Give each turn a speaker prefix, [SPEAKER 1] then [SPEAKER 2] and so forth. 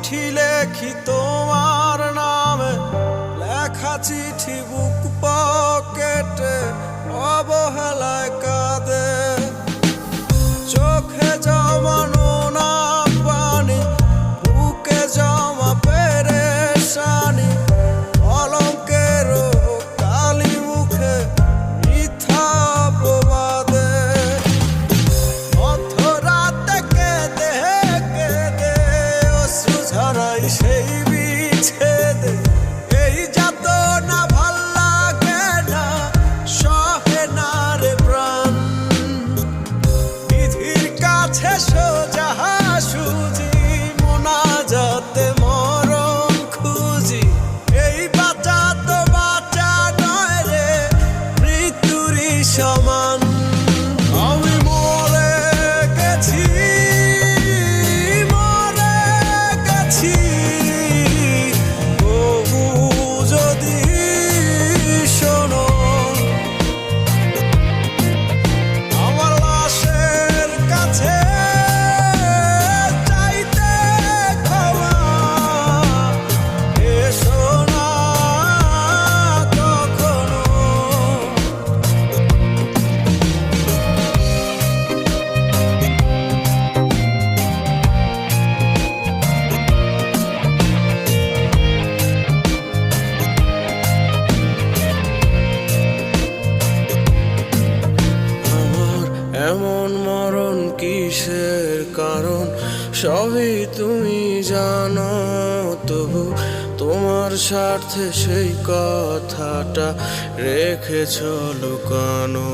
[SPEAKER 1] চিঠি লেখি তোমার নামে, লেখা চিঠি বুক পকেটে অবহেলায় কাঁদে। চোখে জমানো না পানি, বুকে জমা পেরেশানি, কলঙ্কের কালি মুখে মিথ্যা অপবাদে। মধ্যরাতে কেঁদে কেঁদে অশ্রু ঝরাই সেই বিচ্ছেদে। এই যাতনা ভাল লাগে না, সহে না রে প্রাণ। বিধির কাছে সোজা সুজি, মোনাজাতে মরণ খুঁজি। এই বাঁচা তো বাঁচা নয় রে, মৃত্যুরই সমান। আমি মরে গেছি, মরে গেছি, তবু যদি শোনো আমার লাশের কাছে চাইতে ক্ষমা। এসো না কখনো। আমার এমন মরণ কিসের কারণ, সবই তুমি জানো, তবু তোমার স্বার্থে সেই কথাটা রেখেছ লুকানো।